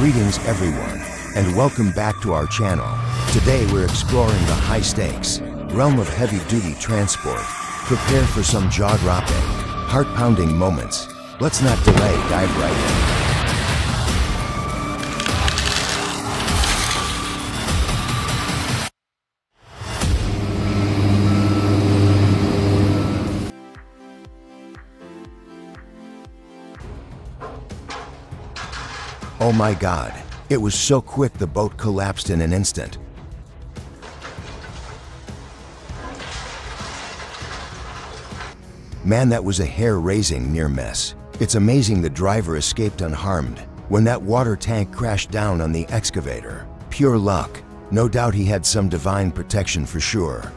Greetings everyone, and welcome back to our channel. Today we're exploring the high-stakes realm of heavy-duty transport. Prepare for some jaw-dropping, heart-pounding moments. Let's not delay, dive right in. Oh my God, it was so quick the boat collapsed in an instant. Man, that was a hair-raising near miss. It's amazing the driver escaped unharmed when that water tank crashed down on the excavator. Pure luck. No doubt he had some divine protection for sure.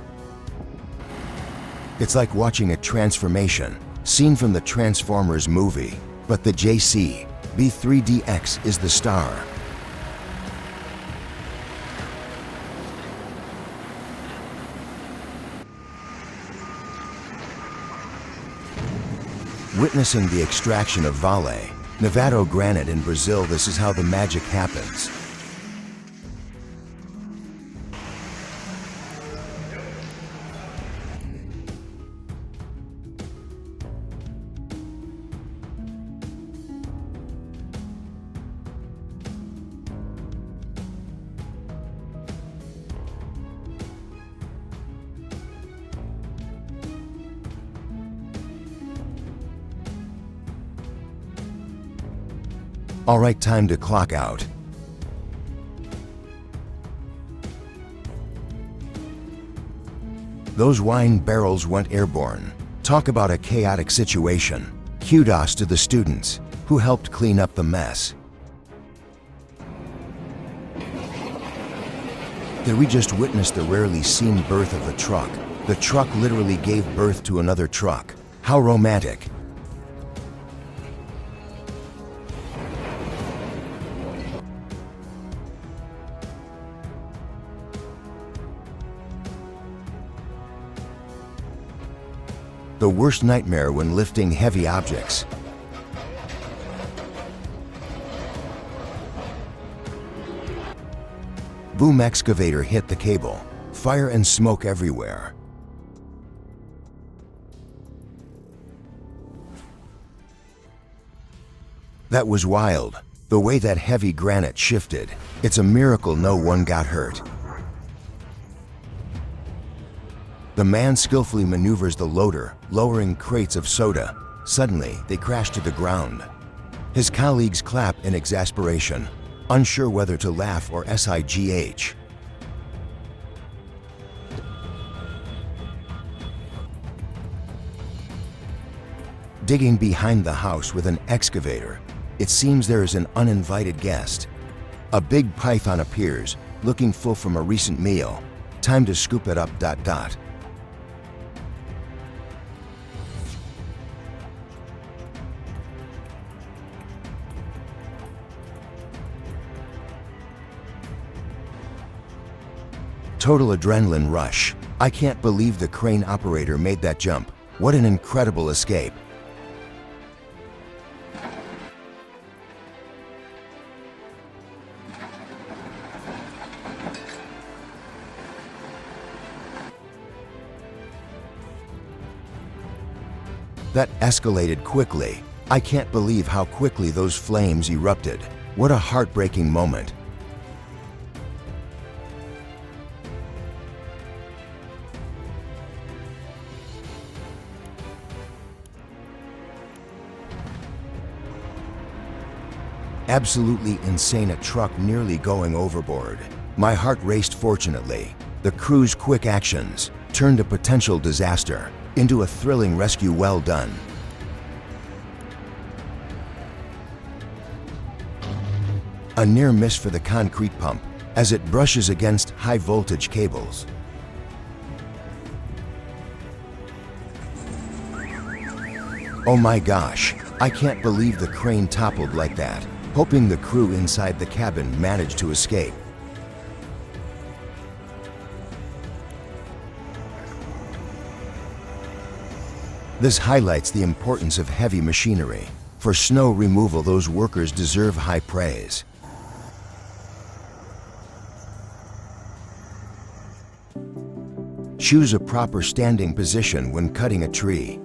It's like watching a transformation, scene from the Transformers movie, but the JCB3DX is the star. Witnessing the extraction of Vale, Nevado granite in Brazil, this is how the magic happens. All right, time to clock out. Those wine barrels went airborne. Talk about a chaotic situation. Kudos to the students who helped clean up the mess. Did we just witness the rarely seen birth of a truck? The truck literally gave birth to another truck. How romantic. The worst nightmare when lifting heavy objects. Boom, excavator hit the cable. Fire and smoke everywhere. That was wild. The way that heavy granite shifted. It's a miracle no one got hurt. The man skillfully maneuvers the loader, lowering crates of soda. Suddenly, they crash to the ground. His colleagues clap in exasperation, unsure whether to laugh or sigh. Digging behind the house with an excavator, it seems there is an uninvited guest. A big python appears, looking full from a recent meal. Time to scoop it up. Total adrenaline rush. I can't believe the crane operator made that jump. What an incredible escape. That escalated quickly. I can't believe how quickly those flames erupted. What a heartbreaking moment. Absolutely insane, a truck nearly going overboard. My heart raced. Fortunately, the crew's quick actions turned a potential disaster into a thrilling rescue. Well done. A near miss for the concrete pump as it brushes against high voltage cables. Oh my gosh, I can't believe the crane toppled like that. Hoping the crew inside the cabin managed to escape. This highlights the importance of heavy machinery. For snow removal, those workers deserve high praise. Choose a proper standing position when cutting a tree.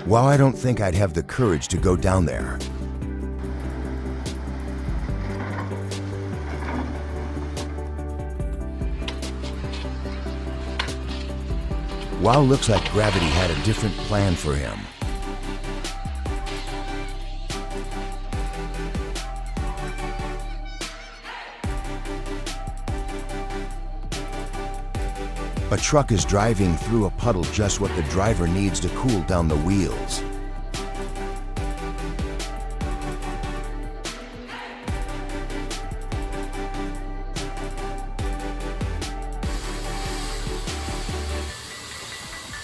Wow, I don't think I'd have the courage to go down there. Wow, looks like gravity had a different plan for him. A truck is driving through a puddle, just what the driver needs to cool down the wheels.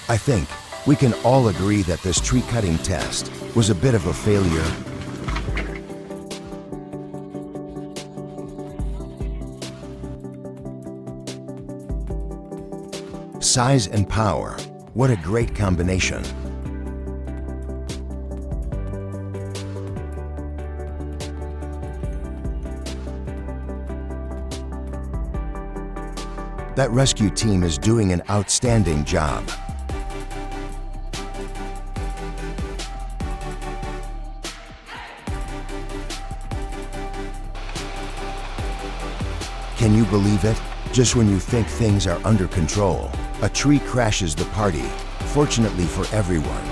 I think we can all agree that this tree cutting test was a bit of a failure. Size and power, what a great combination. That rescue team is doing an outstanding job. Can you believe it? Just when you think things are under control, a tree crashes the party, fortunately for everyone.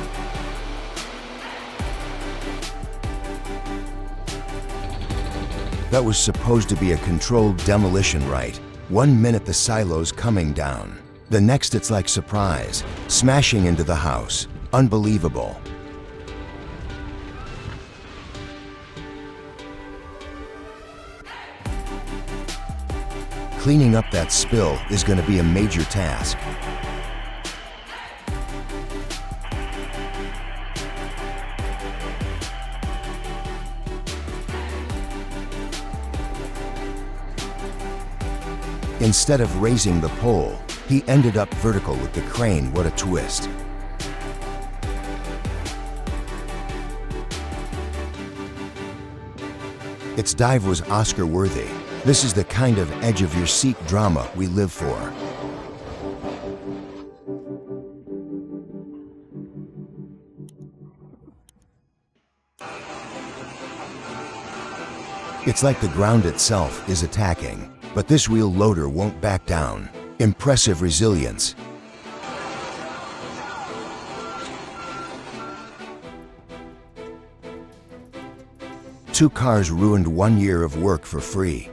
That was supposed to be a controlled demolition, right? 1 minute the silo's coming down. The next it's like surprise, smashing into the house. Unbelievable. Cleaning up that spill is going to be a major task. Instead of raising the pole, he ended up vertical with the crane. What a twist. Its dive was Oscar-worthy. This is the kind of edge-of-your-seat drama we live for. It's like the ground itself is attacking, but this wheel loader won't back down. Impressive resilience. Two cars ruined 1 year of work for free.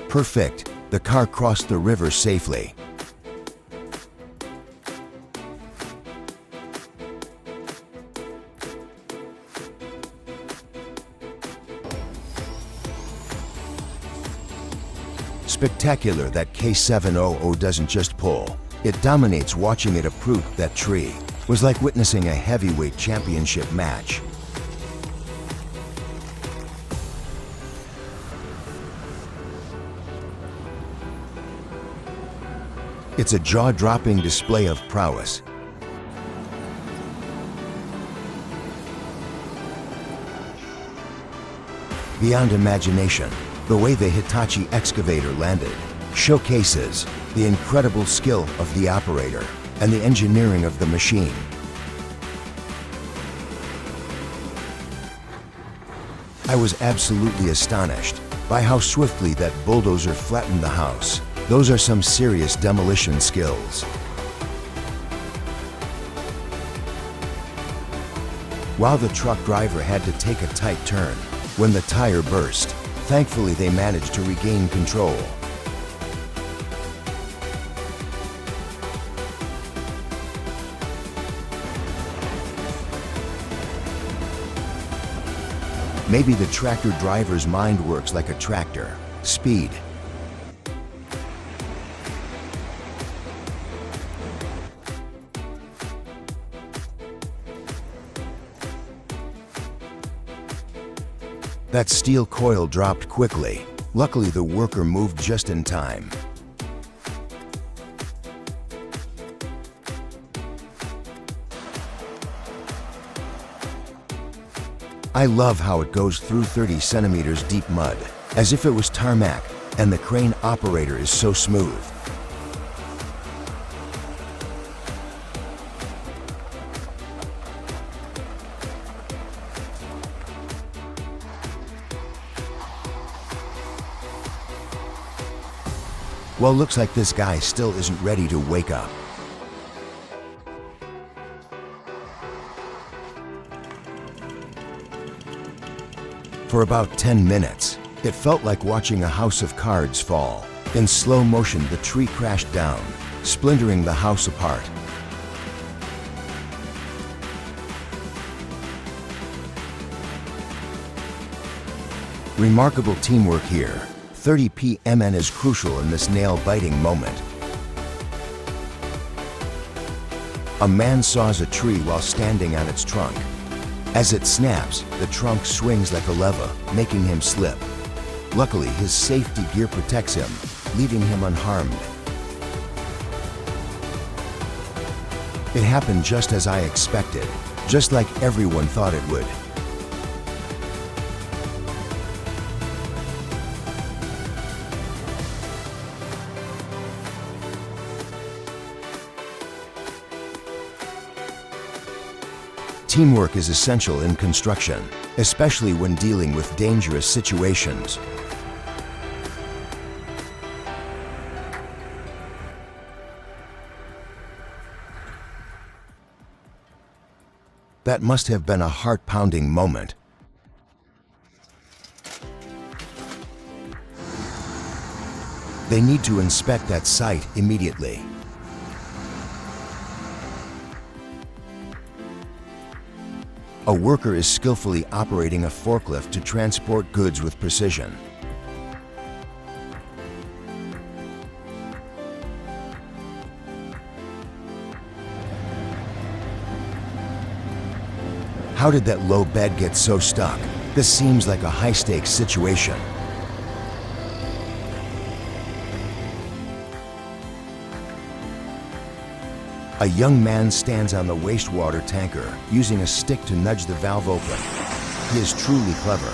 Perfect. The car crossed the river safely. Spectacular that K700 doesn't just pull. It dominates. Watching it uproot that tree was like witnessing a heavyweight championship match. It's a jaw-dropping display of prowess. Beyond imagination, the way the Hitachi excavator landed showcases the incredible skill of the operator and the engineering of the machine. I was absolutely astonished by how swiftly that bulldozer flattened the house. Those are some serious demolition skills. While the truck driver had to take a tight turn when the tire burst, thankfully they managed to regain control. Maybe the tractor driver's mind works like a tractor. Speed. That steel coil dropped quickly. Luckily, the worker moved just in time. I love how it goes through 30 centimeters deep mud, as if it was tarmac, and the crane operator is so smooth. Well, looks like this guy still isn't ready to wake up. For about 10 minutes, it felt like watching a house of cards fall. In slow motion, the tree crashed down, splintering the house apart. Remarkable teamwork here. 30 PMN is crucial in this nail-biting moment. A man saws a tree while standing on its trunk. As it snaps, the trunk swings like a lever, making him slip. Luckily, his safety gear protects him, leaving him unharmed. It happened just as I expected, just like everyone thought it would. Teamwork is essential in construction, especially when dealing with dangerous situations. That must have been a heart-pounding moment. They need to inspect that site immediately. A worker is skillfully operating a forklift to transport goods with precision. How did that low bed get so stuck? This seems like a high-stakes situation. A young man stands on the wastewater tanker, using a stick to nudge the valve open. He is truly clever.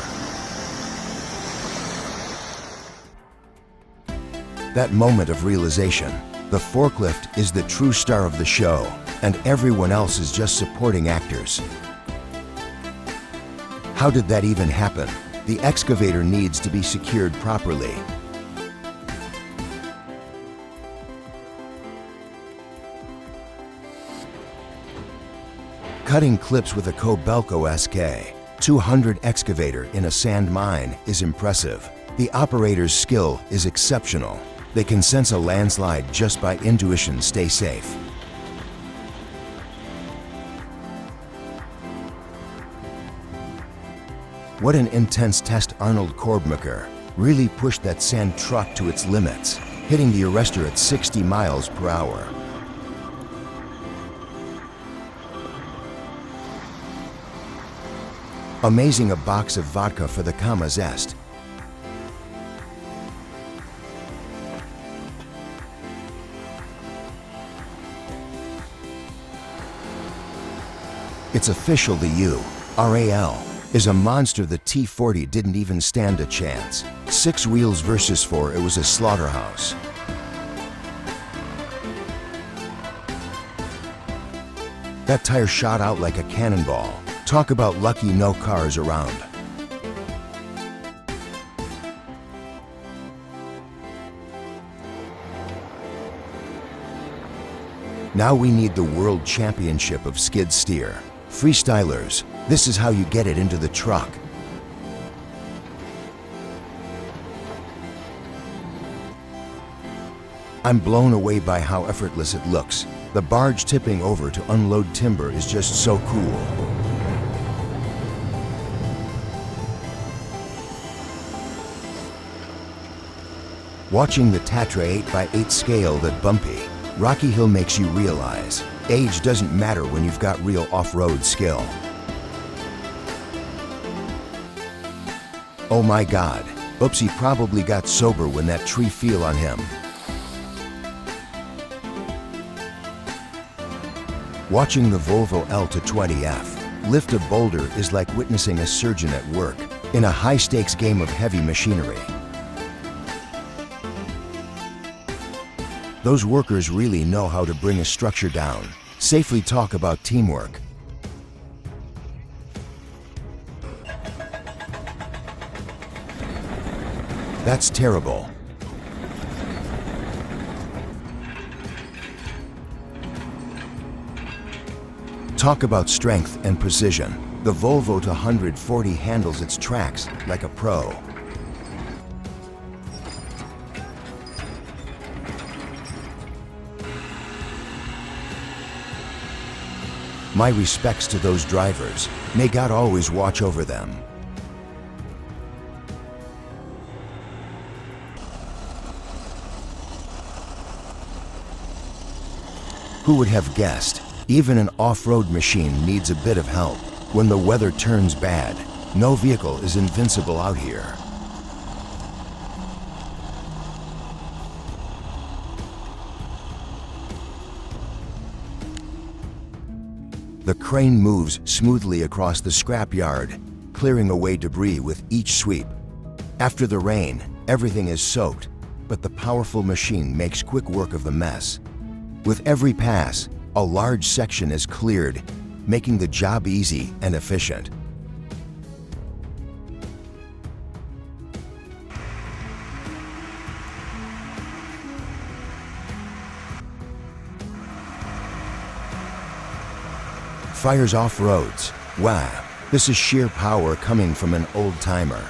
That moment of realization, the forklift is the true star of the show, and everyone else is just supporting actors. How did that even happen? The excavator needs to be secured properly. Cutting clips with a Kobelco SK 200 excavator in a sand mine is impressive. The operator's skill is exceptional. They can sense a landslide just by intuition. Stay safe. What an intense test. Arnold Korbmacher really pushed that sand truck to its limits, hitting the arrestor at 60 miles per hour. Amazing. A box of vodka for the Kama Zest. It's official, the URAL is a monster. The T40 didn't even stand a chance. 6 wheels versus 4, it was a slaughterhouse. That tire shot out like a cannonball. Talk about lucky, no cars around. Now we need the World Championship of Skid Steer. Freestylers, this is how you get it into the truck. I'm blown away by how effortless it looks. The barge tipping over to unload timber is just so cool. Watching the Tatra 8x8 scale that bumpy, rocky hill makes you realize age doesn't matter when you've got real off-road skill. Oh my God, Oops, he probably got sober when that tree fell on him. Watching the Volvo L220F lift a boulder is like witnessing a surgeon at work in a high-stakes game of heavy machinery. Those workers really know how to bring a structure down. Safely. Talk about teamwork. That's terrible. Talk about strength and precision. The Volvo 240 handles its tracks like a pro. My respects to those drivers. May God always watch over them. Who would have guessed? Even an off-road machine needs a bit of help. When the weather turns bad, no vehicle is invincible out here. The crane moves smoothly across the scrapyard, clearing away debris with each sweep. After the rain, everything is soaked, but the powerful machine makes quick work of the mess. With every pass, a large section is cleared, making the job easy and efficient. Fires off roads. Wow, this is sheer power coming from an old-timer.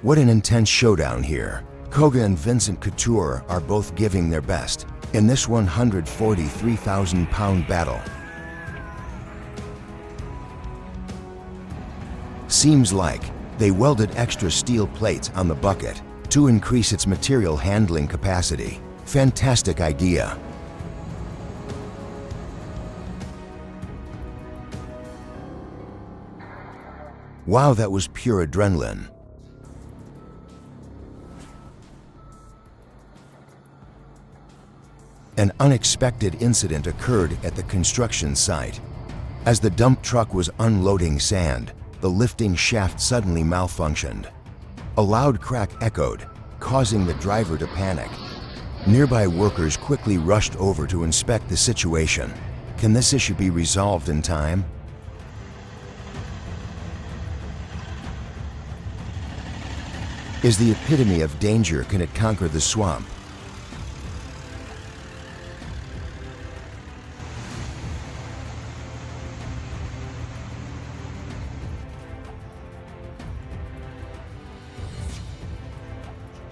What an intense showdown here. Koga and Vincent Couture are both giving their best in this 143,000-pound battle. Seems like they welded extra steel plates on the bucket to increase its material handling capacity. Fantastic idea. Wow, that was pure adrenaline. An unexpected incident occurred at the construction site. As the dump truck was unloading sand, the lifting shaft suddenly malfunctioned. A loud crack echoed, causing the driver to panic. Nearby workers quickly rushed over to inspect the situation. Can this issue be resolved in time? Is the epitome of danger. Can it conquer the swamp?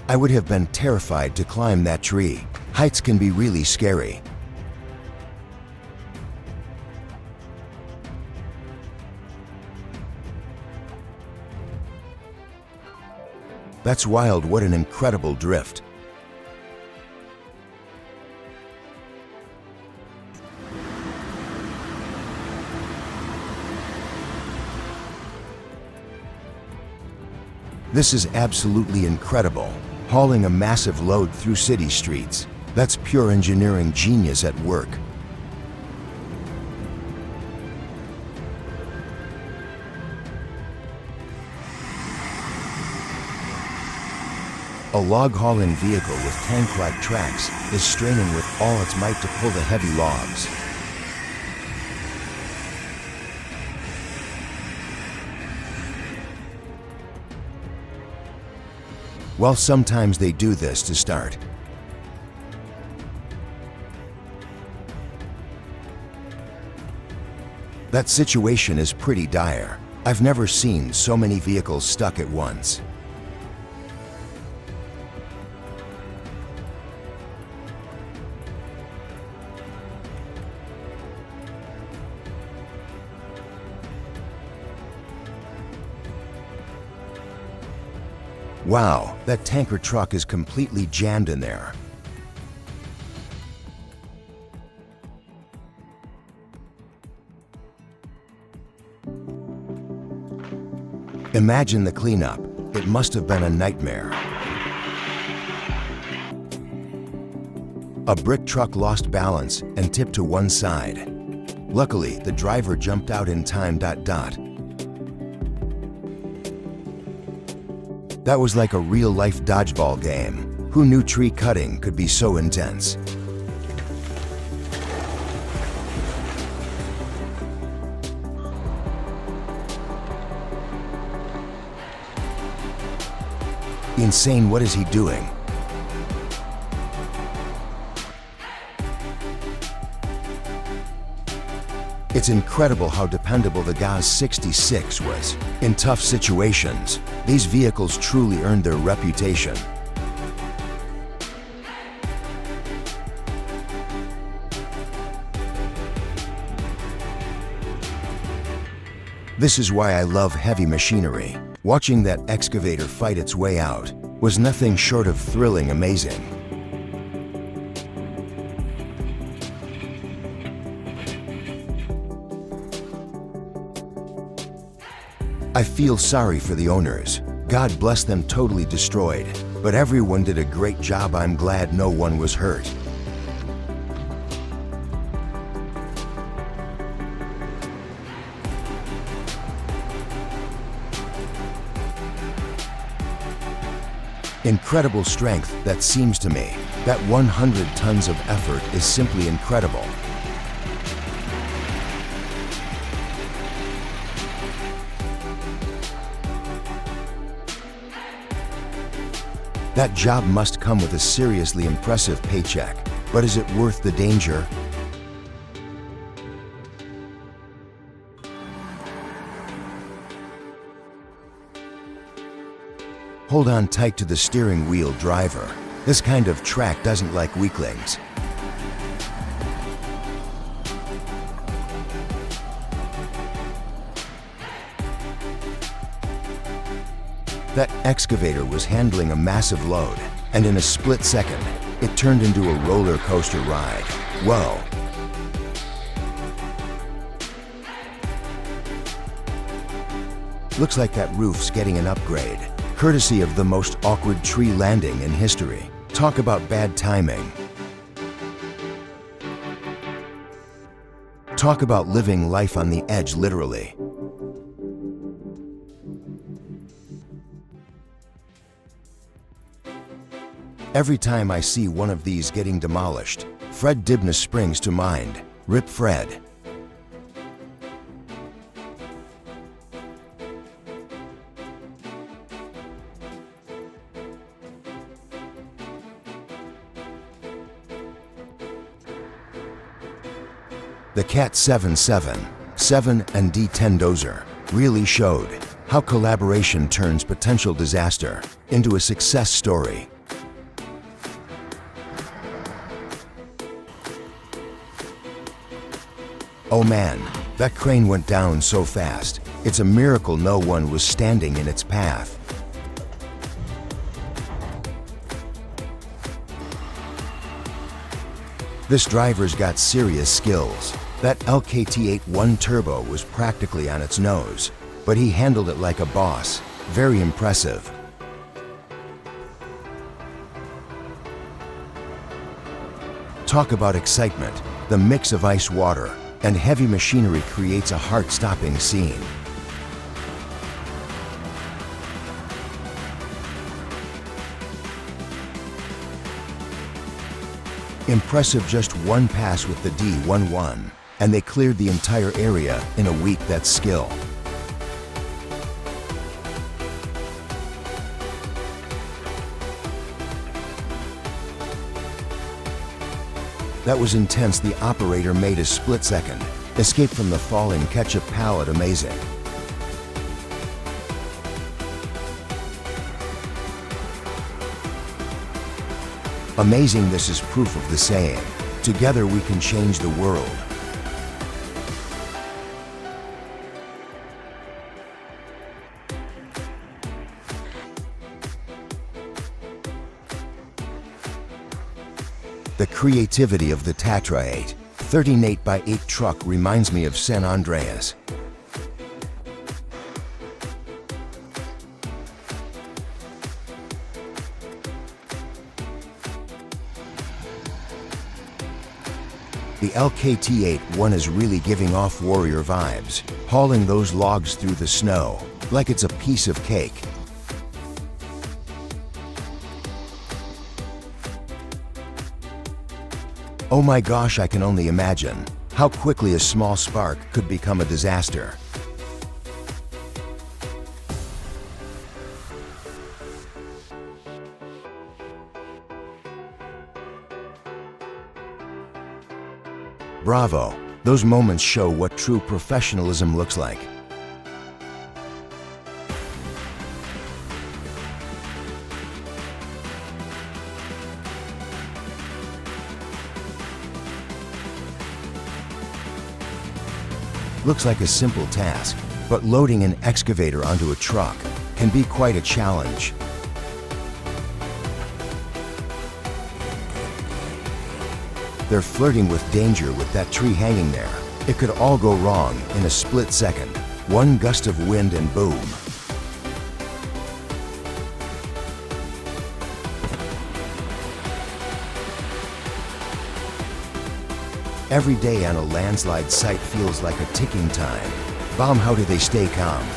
I would have been terrified to climb that tree. Heights can be really scary. That's wild. What an incredible drift. This is absolutely incredible. Hauling a massive load through city streets. That's pure engineering genius at work. A log hauling vehicle with tank-like tracks is straining with all its might to pull the heavy logs. Well, sometimes they do this to start. That situation is pretty dire. I've never seen so many vehicles stuck at once. Wow, that tanker truck is completely jammed in there. Imagine the cleanup. It must have been a nightmare. A brick truck lost balance and tipped to one side. Luckily, the driver jumped out in time. That was like a real-life dodgeball game. Who knew tree cutting could be so intense? Insane, what is he doing? It's incredible how dependable the GAZ 66 was. In tough situations, these vehicles truly earned their reputation. This is why I love heavy machinery. Watching that excavator fight its way out was nothing short of thrilling amazing. I feel sorry for the owners. God bless them, totally destroyed. But everyone did a great job. I'm glad no one was hurt. Incredible strength, that seems to me. That 100 tons of effort is simply incredible. That job must come with a seriously impressive paycheck, but is it worth the danger? Hold on tight to the steering wheel, driver. This kind of track doesn't like weaklings. That excavator was handling a massive load, and in a split second, it turned into a roller coaster ride. Whoa! Looks like that roof's getting an upgrade, courtesy of the most awkward tree landing in history. Talk about bad timing. Talk about living life on the edge, literally. Every time I see one of these getting demolished, Fred Dibnah springs to mind. Rip Fred. The CAT 777 D10 dozer really showed how collaboration turns potential disaster into a success story. Oh man, that crane went down so fast. It's a miracle no one was standing in its path. This driver's got serious skills. That LKT81 turbo was practically on its nose, but he handled it like a boss. Very impressive. Talk about excitement. The mix of ice, water, and heavy machinery creates a heart-stopping scene. Impressive, just one pass with the D11, and they cleared the entire area in a week. That's skill. That was intense. The operator made a split second escape from the falling ketchup pallet. Amazing. Amazing. This is proof of the saying, together we can change the world. The creativity of the Tatra 8, 13.8x8 truck reminds me of San Andreas. The LKT-81 is really giving off warrior vibes, hauling those logs through the snow like it's a piece of cake. Oh my gosh, I can only imagine how quickly a small spark could become a disaster. Bravo! Those moments show what true professionalism looks like. Looks like a simple task, but loading an excavator onto a truck can be quite a challenge. They're flirting with danger with that tree hanging there. It could all go wrong in a split second. One gust of wind and boom. Every day on a landslide site feels like a ticking time bomb. How do they stay calm?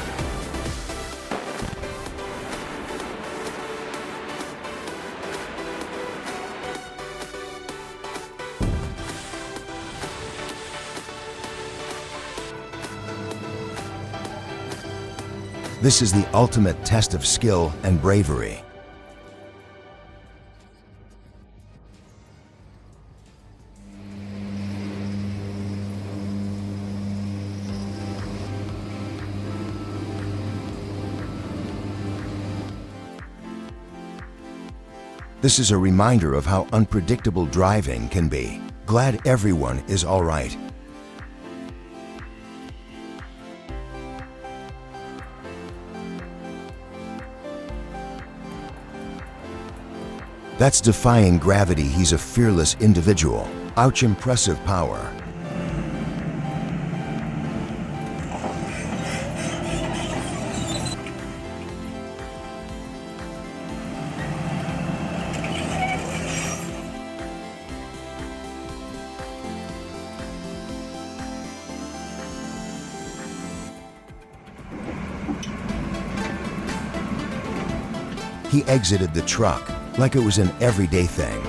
This is the ultimate test of skill and bravery. This is a reminder of how unpredictable driving can be. Glad everyone is all right. That's defying gravity. He's a fearless individual. Ouch, impressive power. He exited the truck like it was an everyday thing.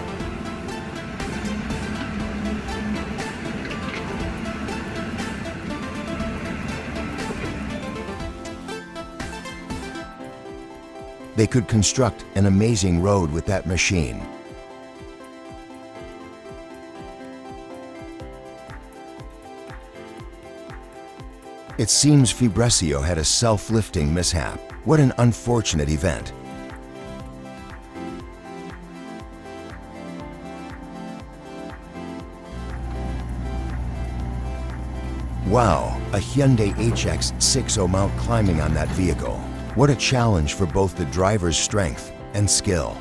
They could construct an amazing road with that machine. It seems Fabrizio had a self-lifting mishap. What an unfortunate event. Wow, a Hyundai HX60 mount climbing on that vehicle. What a challenge for both the driver's strength and skill.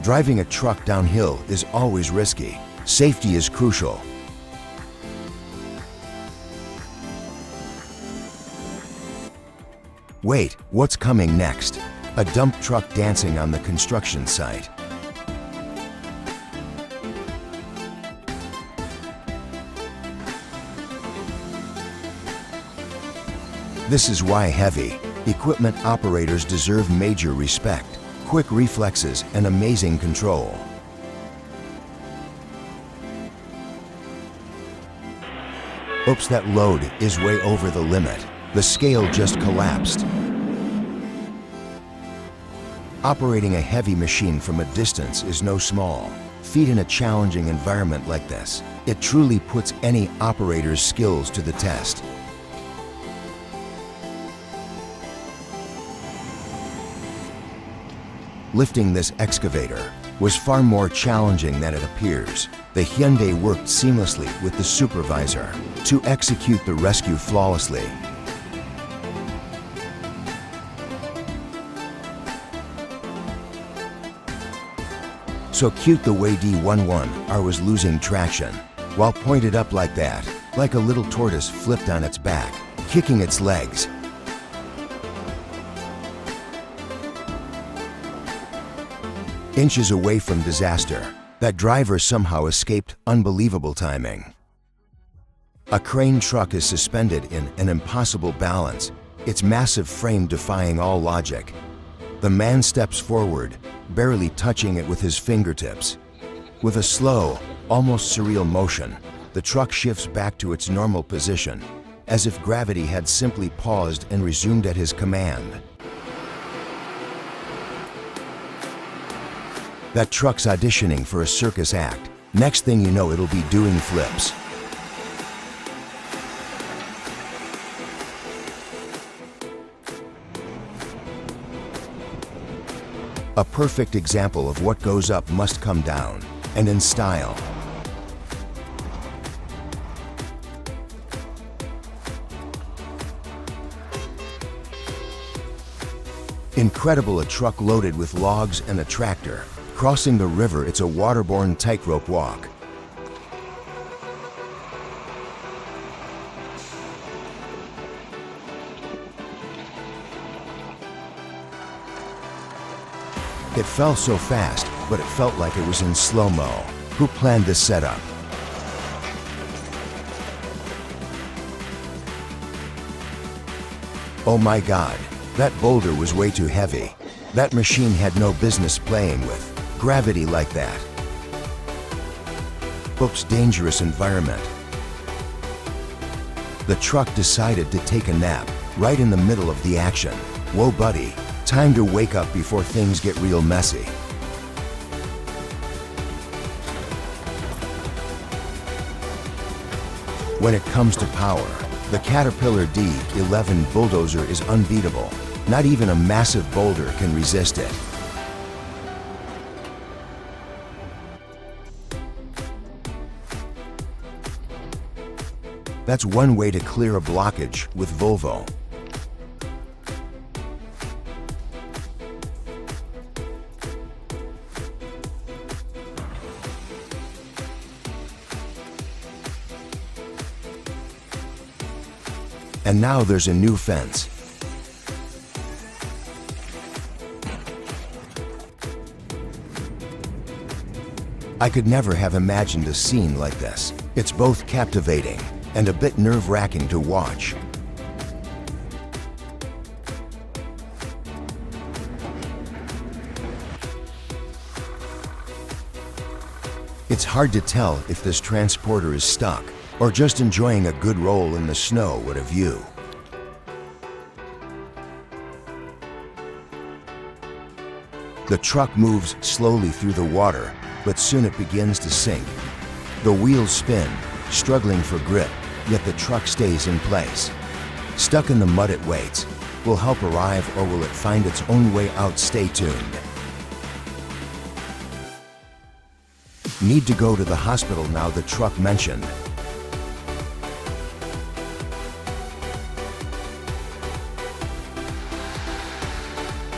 Driving a truck downhill is always risky. Safety is crucial. Wait, what's coming next? A dump truck dancing on the construction site. This is why heavy equipment operators deserve major respect. Quick reflexes and amazing control. Oops, that load is way over the limit. The scale just collapsed. Operating a heavy machine from a distance is no small feat in a challenging environment like this. It truly puts any operator's skills to the test. Lifting this excavator was far more challenging than it appears. The Hyundai worked seamlessly with the supervisor to execute the rescue flawlessly. So cute the way D11R was losing traction while pointed up like that, like a little tortoise flipped on its back. kicking its legs. Inches away from disaster, that driver somehow escaped unbelievable timing. A crane truck is suspended in an impossible balance, its massive frame defying all logic. The man steps forward, barely touching it with his fingertips. With a slow, almost surreal motion, the truck shifts back to its normal position, as if gravity had simply paused and resumed at his command. That truck's auditioning for a circus act. Next thing you know, it'll be doing flips. A perfect example of what goes up must come down, and in style. Incredible, a truck loaded with logs and a tractor. Crossing the river, it's a waterborne tightrope walk. It fell so fast, but it felt like it was in slow-mo. Who planned this setup? Oh my God, that boulder was way too heavy. That machine had no business playing with gravity like that. Oops, dangerous environment. The truck decided to take a nap right in the middle of the action. Whoa buddy, time to wake up before things get real messy. When it comes to power, the Caterpillar D11 bulldozer is unbeatable. Not even a massive boulder can resist it. That's one way to clear a blockage with Volvo. And now there's a new fence. I could never have imagined a scene like this. It's both captivating and a bit nerve-wracking to watch. It's hard to tell if this transporter is stuck or just enjoying a good roll in the snow with a view. The truck moves slowly through the water, but soon it begins to sink. The wheels spin, struggling for grip, yet the truck stays in place. Stuck in the mud it waits. Will help arrive, or will it find its own way out? Stay tuned. Need to go to the hospital now, the truck mentioned.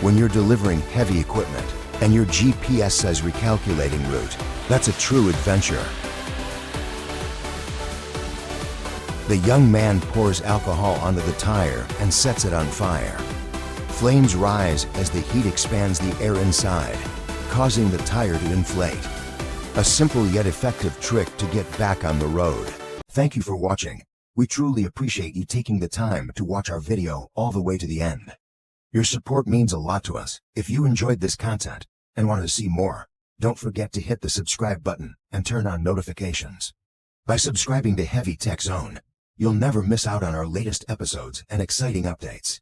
When you're delivering heavy equipment and your GPS says recalculating route, that's a true adventure. The young man pours alcohol onto the tire and sets it on fire. Flames rise as the heat expands the air inside, causing the tire to inflate. A simple yet effective trick to get back on the road. Thank you for watching. We truly appreciate you taking the time to watch our video all the way to the end. Your support means a lot to us. If you enjoyed this content and want to see more, don't forget to hit the subscribe button and turn on notifications. By subscribing to Heavy Tech Zone, you'll never miss out on our latest episodes and exciting updates.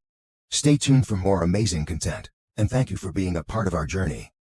Stay tuned for more amazing content, and thank you for being a part of our journey.